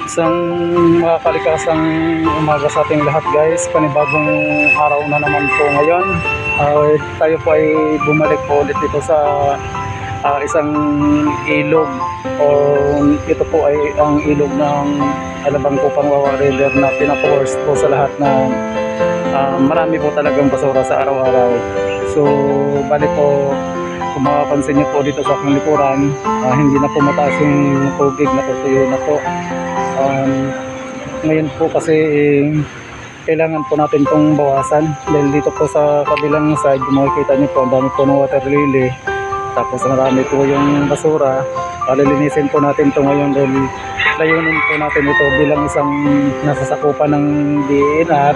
Isang makalikasang umaga sa ating lahat guys. Panibagong araw na naman po ngayon. Tayo po ay bumalik po ulit dito sa isang ilog, o ito po ay ang ilog ng Alabang Kupang Wawa River na pinapoworst po sa lahat na marami po talagang basura sa araw-araw. So bali po, kung makapansin niyo po dito sa aking likuran, hindi na po mataas yung tubig, natutuyo na po. Ngayon po kasi kailangan po natin itong bawasan dahil dito po sa kabilang side, makikita niyo po ang dami po ng water lily, tapos marami po yung basura. Lilinisin po natin ito ngayon dahil layunin po natin ito bilang isang nasasakupan ng DNR.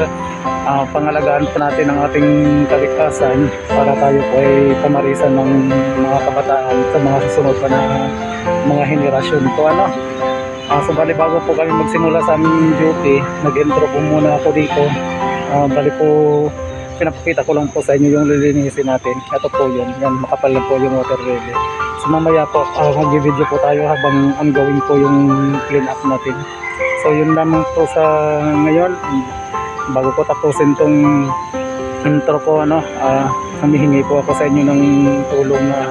Pangalagaan po natin ang ating kalikasan para tayo po ay pamarisan ng mga kabataan sa mga susunod pa na mga henerasyon po. So bali, bago po kami magsimula sa aming duty, nag-intro po muna ako dito. Bali po, pinapakita ko lang po sa inyo yung lilinisin natin. Ito po yun, yan, makapal lang po yung water lily. So mamaya po, mag-video po tayo habang ongoing po yung clean up natin. So yun lamang po sa ngayon. Bago ko tapusin tong intro ko, humihingi po ako sa inyo ng tulong na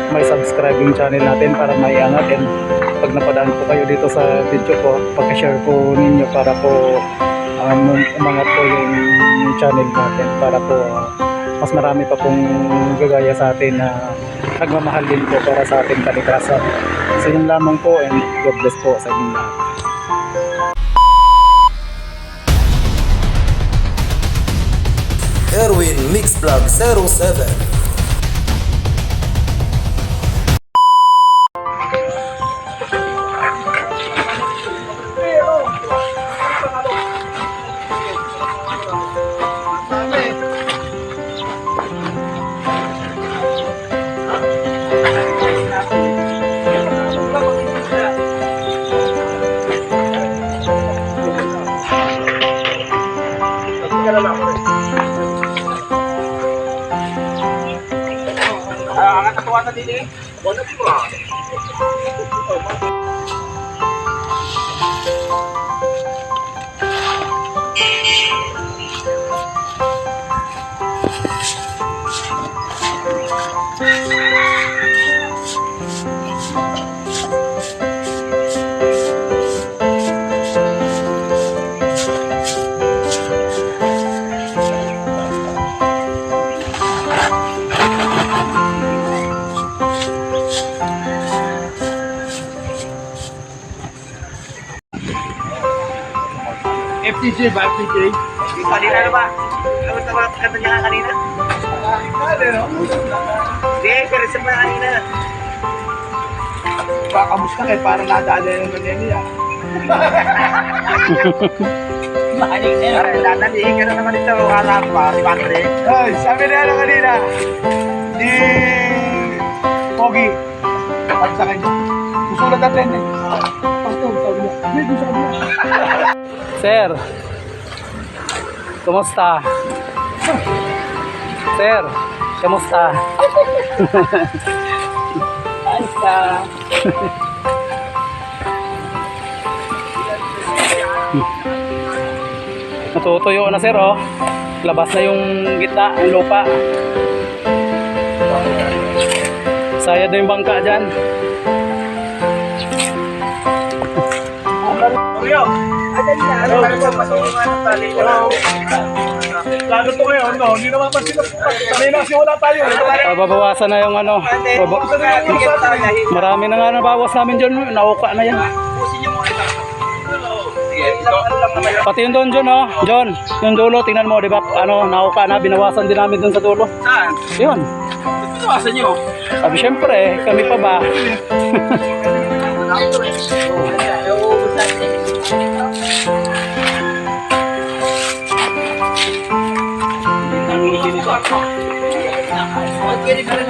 may subscribing channel natin para maiangat. And pag napadaan po kayo dito sa video ko, pag-share po ninyo para po umangat po yung channel natin, para po mas marami pa pong gagaya sa atin na nagmamahal din po para sa ating kalikasan. So yun lamang po, and God bless po sa inyo lahat. Erwin Mix Vlog 07. Ang katuwa na din eh. Wala po. FTJ ba? FTJ? Kanina na ba? Ano ba kanta niya kanina? Hindi, pero sa mga kanina. Kamusta kayo? Parang nadaan na naman niya. Dadalihin ka na naman ito. Harap pa, si Patrick. Ay, sabi na ano kanina. Di Pogi. At sa kanya. Susulat natin eh. Pastor, sabi niya. Hindi, sabi niya. Sir, kumusta? Sir, kumusta? Asa. Natutuyo na sir, oh. Labas na yung gitna, ang lupa. Sayad na yung bangka dyan. Oreo! Lalo to ngayon, no? Hindi naman pansin na kanina kasi wala tayo. Babawasan na yung marami na nga nabawas namin dyan. Nauka na yan. Pati yung doon, John, oh. John, yung dulo, tingnan mo, di ba? Nauka na, binawasan din namin doon sa dulo. Saan? Yun. Binawasan nyo? Sabi, syempre, kami pa ba? Pwede ka na